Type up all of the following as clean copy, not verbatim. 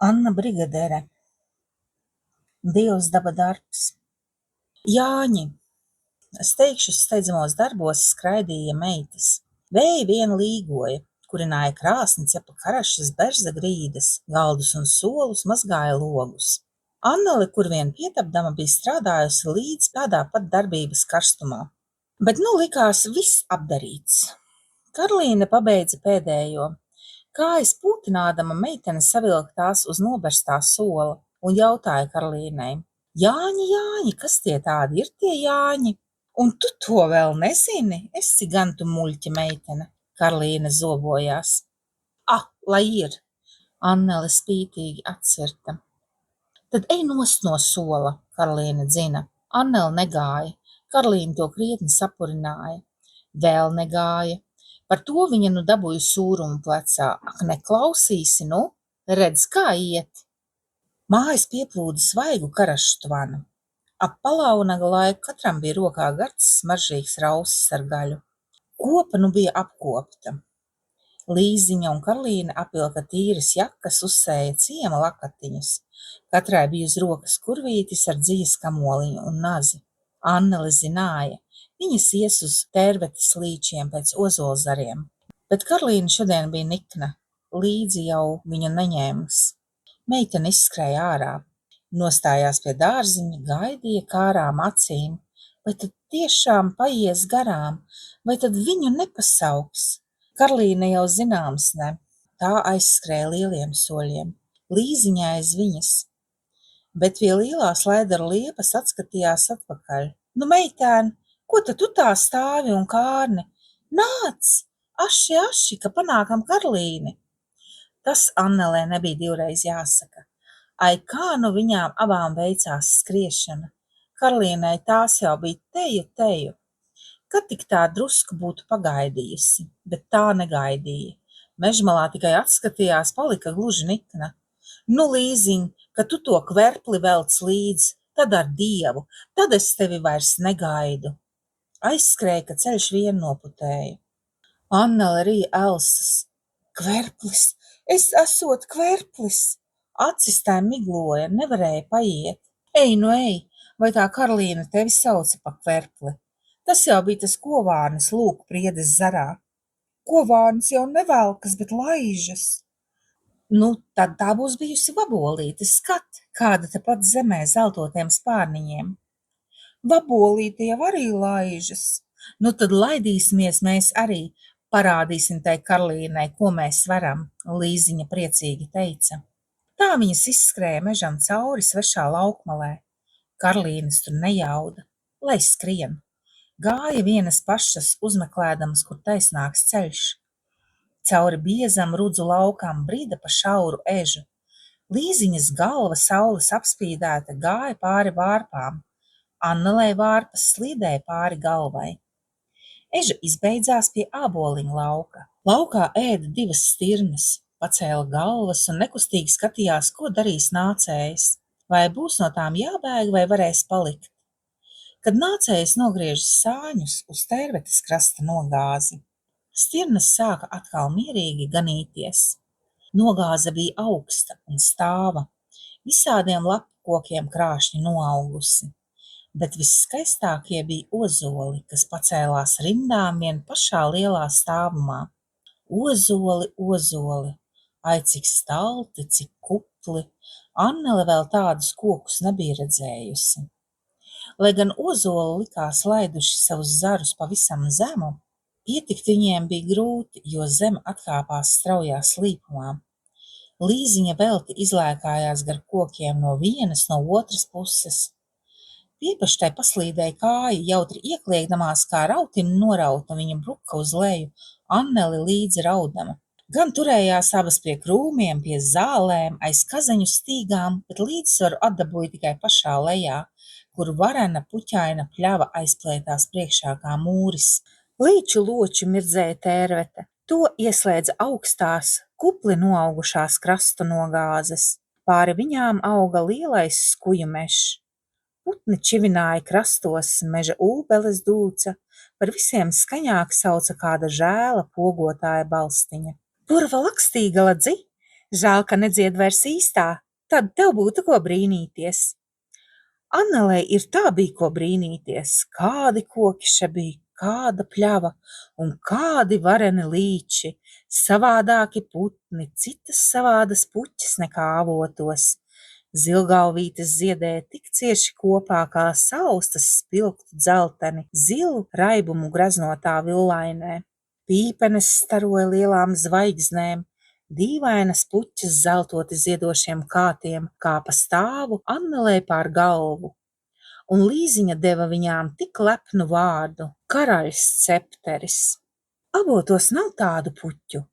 Anna Brigadere. Dievs daba darbs. Jāņi. Steigšus steidzamos darbos skraidīja meitas. Vēji vien līgoja, kurināja krāsni, cepa karašas, berza grīdas, galdus un solus, mazgāja logus. Annele, kur vien pietapdama, bija strādājusi līdz tādā pat darbības karstumā. Bet nu likās viss apdarīts. Karlīne pabeidza pēdējo. Kājas pūtinādama meitene savilka tās uz noberstā sola un jautāja Karlīnei: Jāņi, Jāņi, kas tie tādi ir tie Jāņi? Un tu to vēl nezini? Esi gan tu muļķa meitene. Karlīne zobojās. Lai ir! Annele spītīgi atcirta. Tad ej nost no sola, Karlīne dzina. Annele negāja. Karlīne to krietni sapurināja. Vēl negāja. Par to viņa nu dabūja sūrumu plecā. Ak, neklausīsi, nu? Redz, kā iet. Mājas pieplūda svaigu karašu tvanu. Ap palaunaga laiku katram bija rokā gards, smaržīgs rausis ar gaļu. Kopa nu bija apkopta. Līziņa un Karlīne apvilka tīras jakas, uzsēja ciema lakatiņus. Katrai bija uz rokas kurvītis ar dzijas kamoliņu un nazi. Annele zināja. Viņas ies uz Tērvetes līčiem pēc ozolzariem, bet Karlīne šodien bija nikna, līdzi jau viņu neņēmas. Meitene izskrēja ārā, nostājās pie dārziņa, gaidīja kārām acīm, vai tad tiešām paies garām, vai tad viņu nepasauks. Karlīne jau zināms ne, tā aizskrēja lieliem soļiem, līziņā aiz viņas, bet pie lielās Laidara liepas atskatījās atpakaļ. Nu, meitēn! Ko tad tu tā stāvi un kārni? Nāc, aši, ka panākam Karlīni. Tas Annelē nebija divreiz jāsaka. Ai, kā nu viņām abām veicās skriešana. Karlīnai tās jau bija teju. Kad tik tā drusku būtu pagaidījusi, bet tā negaidīja. Mežmalā tikai atskatījās, palika gluži nikna. Nu, līziņ, ka tu to kverpli velc līdz, tad ar Dievu, tad es tevi vairs negaidu. Aizskrēja, ka ceļš vien noputēja. Annele rīja elsas. Kverplis! Es esot kverplis! Acis tā migloja, nevarēja paiet. Ej, nu ej, vai tā Karlīne tevi sauca pa kverpli? Tas jau bija tas kovārnis lūk priedes zarā. Kovārnis jau nevelkas, bet laižas. Nu, tad tā būs bijusi vabolīte, skat, kāda tepat zemē zeltotiem spārniņiem. Vabolīte jau arī laižas. Nu tad laidīsimies mēs arī, parādīsim tai Karlīnei, ko mēs varam, Līziņa priecīgi teica. Tā viņas izskrēja mežam cauri svešā laukmalē. Karlīnes tur nejauda, lai skrien. Gāja vienas pašas, uzmeklēdamas, kur taisnāks ceļš. Cauri biezam rudzu laukam brīda pa šauru ežu. Līziņas galva saules apspīdēta gāja pāri vārpām. Annelei vārpas slīdēja pāri galvai. Eža izbeidzās pie āboliņa lauka. Laukā ēda divas stirnas, pacēla galvas un nekustīgi skatījās, ko darīs nācējs. Vai būs no tām jābēg, vai varēs palikt. Kad nācējs nogriežas sāņus, uz Tērvetes krasta nogāzi. Stirnas sāka atkal mierīgi ganīties. Nogāze bija augsta un stāva, visādiem lapkokiem krāšņi noaugusi. Bet visskaistākie bija ozoli, kas pacēlās rindām vien pašā lielā stāvumā. Ozoli, ai cik stalti, cik kupli, Annele vēl tādus kokus nebija redzējusi. Lai gan ozoli likās laiduši savus zarus pavisam zemu, pietikt viņiem bija grūti, jo zeme atkāpās straujā slīpumā. Līziņa velti izlēkājās gar kokiem no vienas, no otras puses. Piepaštai paslīdēja kāja, jautri iekliegdamās, kā rautim norauta viņa bruka uz leju, Anneli līdzi raudama. Gan turējās abas pie krūmiem, pie zālēm, aiz kazeņu stīgām, bet līdzsvaru atdabūja tikai pašā lejā, kur varena puķaina pļava aizplētās priekšā kā mūris. Līču loči mirdzēja Tērvete. To ieslēdza augstās, kupli noaugušās krastu nogāzes. Pāri viņām auga lielais skuju mežs. Putni čivināja krastos, meža ūbeles dūca, par visiem skaņāk sauca kāda žēla pogotāja balstiņa. Purva lakstīgala dzi, Žēl, ka nedzied vairs īstā, tad tev būtu ko brīnīties. Annelei ir tā bija ko brīnīties, kādi koki še bija, kāda pļava un kādi vareni līči, savādāki putni, citas savādas puķes nekā avotos. Zilgalvītes ziedēja tik cieši kopā, kā saustas spilgtu dzelteni, zilu raibumu graznotā villainē. Pīpenes staroja lielām zvaigznēm, dīvainas puķes zeltoti ziedošiem kātiem kāpa stāvu Annelei pār galvu, un Līziņa deva viņām tik lepnu vārdu – karaļscepteris. Avotos nav tādu puķu.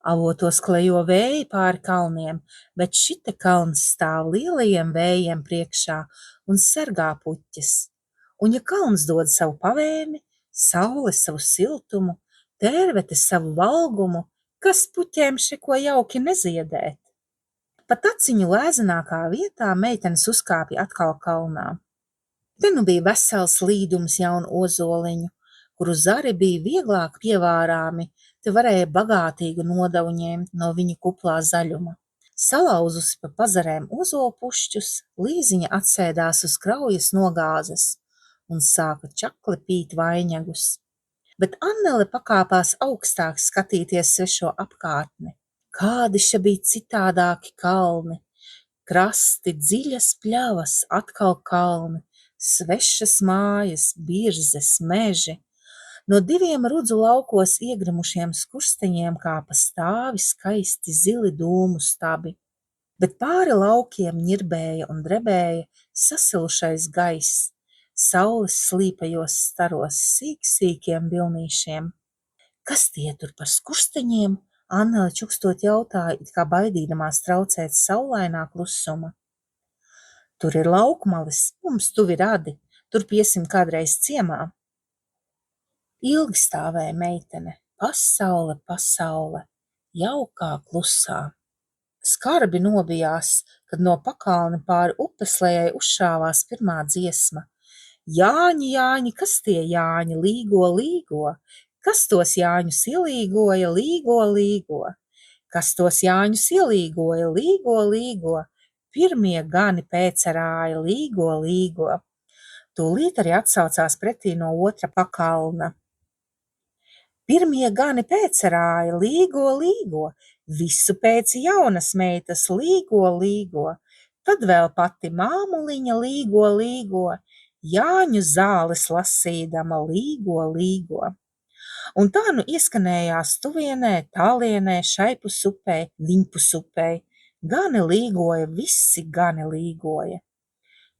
Avotos klejo vēji pāri kalniem, bet šite kalns stāv lielajiem vējiem priekšā un sargā puķes. Un ja kalns dod savu pavēmi, saule savu siltumu, tērvete savu valgumu, kas puķēm še ko jauki neziedēt? Pat aciņu lēzenākā vietā meitenes uzkāpja atkal kalnā. Te nu bija vesels līdums jaunu ozoliņu, kuru zari bija vieglāk pievārāmi, te varēja bagātīgu nodevu ņemt no viņu kuplā zaļuma. Salauzusi pa pazarēm ozolpušķus, Līziņa atsēdās uz kraujas nogāzes un sāka čakli pīt vainagus. Bet Annele pakāpās augstāk skatīties svešo apkārtni. Kādi še bija citādāki kalni, krasti, dziļas pļavas, atkal kalni, svešas mājas, birzes, meži. No 2 rudzu laukos iegrimušiem skursteņiem kāpa stāvi skaisti zili dūmu stabi, bet pāri laukiem ņirbēja un drebēja sasilušais gaiss, saules slīpajos staros sīkiem vilnīšiem. Kas tie tur par skursteņiem? Annele čukstot jautāja, it kā baidīdamās traucēt saulainā klusuma. Tur ir laukmalis, mums tuvi radi, tur piesim kādreiz ciemā. Ilgi stāvēja meitene, pasaule, pasaule, jaukā klusā. Skarbi nobijās, kad no pakalna pāri upeslejai uzšāvās pirmā dziesma. Jāņi, jāņi, kas tie jāņi, līgo, līgo? Kas tos jāņus ielīgoja, līgo, līgo? Kas tos jāņus ielīgoja, līgo, līgo? Pirmie gani pēcerāja, līgo, līgo. Tūlīt arī atsaucās pretī no otra pakalna. Pirmie gani pēcerāja, līgo, līgo. Visu pēc jaunas meitas, līgo, līgo. Tad vēl pati māmuliņa, līgo, līgo. Jāņu zāles lasīdama, līgo, līgo. Un tā nu ieskanējās tuvienē, tālienē, šaipus upei, viņpus upei. Gani līgoja, visi gani līgoja.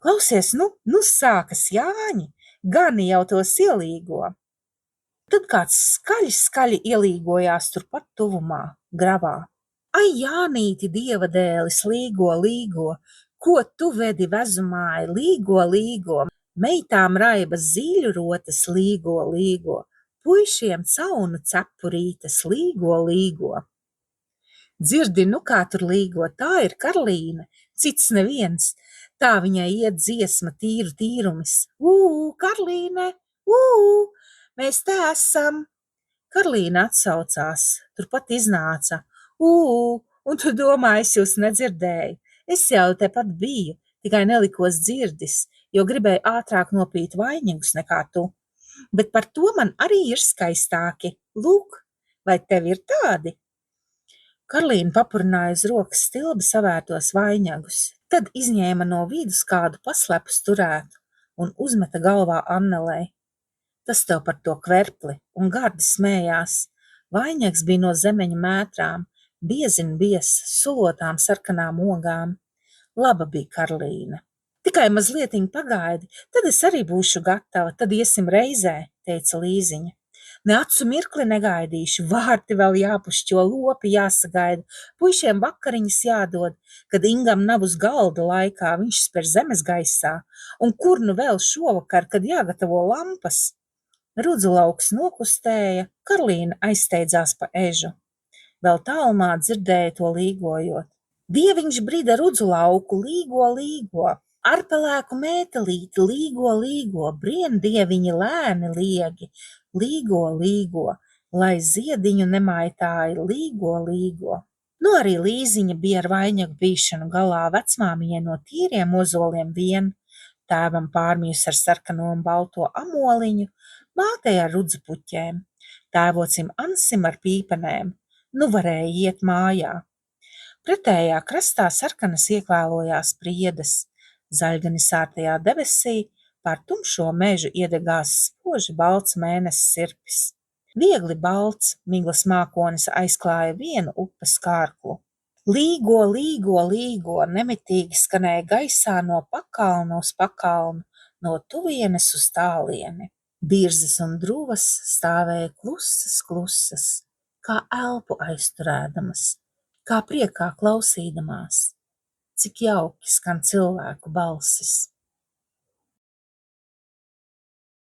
Klausies, nu sākas Jāņi, gani jau tos ielīgo. Tad kāds skaļi ielīgojās turpat tuvumā, gravā. Ai, Jānīti, dieva dēlis, līgo, līgo, ko tu vedi vezumāji, līgo, līgo. Meitām raibas zīļu rotas, līgo, līgo. Puišiem caunu cepurītes, līgo, līgo. Dzirdi, nu kā tur līgo, tā ir Karlīne, cits neviens. Tā viņai iet dziesma tīru tīrumis. Karlīne, mēs te esam. Karlīne atsaucās, turpat iznāca. Un tu domā, es jūs nedzirdēju. Es jau tepat biju, tikai nelikos dzirdis, jo gribēju ātrāk nopīt vainagus nekā tu. Bet par to man arī ir skaistāki. Lūk, vai tev ir tādi? Karlīne papurināja uz rokas stilbi savērtos vainagus, tad izņēma no vidus kādu paslepus turētu un uzmeta galvā Annelei. Tas tev par to kverpli, un gardi smējās. Vainags bija no zemeņa mētrām, biezin biezs, sulotām sarkanām ogām. Laba bija Karlīne. Tikai mazlietiņ pagaidi, tad es arī būšu gatava, tad iesim reizē, teica Līziņa. Ne acu mirkli negaidīšu, vārti vēl jāpušķo, lopi jāsagaida, puišiem vakariņas jādod, kad Ingam nav uz galda laikā, viņš spēr zemes gaisā, un kur nu vēl šovakar, kad jāgatavo lampas. Rudzulauks nokustēja, Karlīne aizsteidzās pa ežu. Vēl tālumā dzirdēja to līgojot. Dieviņš brida rudzulauku, līgo, līgo. Arpelēku mētelīti, līgo, līgo, briendieviņi lēni liegi, līgo, līgo, lai ziediņu nemaitāja, līgo, līgo. Nu arī Līziņa bija ar vainagu bīšanu galā, vecmāmiņai no tīriem ozoliem vien, tēvam pārmijus ar sarkano un balto amoliņu, mātei ar rudzu puķēm, tēvocim Ansim ar pīpenēm. Nu varēja iet mājā. Pretējā krastā sarkanas iekvēlojās priedes, zaļgani sārtajā debesī pār tumšo mežu iedegās spoži balts mēnesis sirpis. Viegli balts, miglas mākonis aizklāja vienu upes kārklu. Līgo, līgo, līgo, nemitīgi skanēja gaisā no pakalna uz pakalnu, no tuvienes uz tālieni. Birzes un druvas stāvēja klusas, klusas, kā elpu aizturēdamas, kā priekā klausīdamās. Cik jauki skan cilvēku balsis!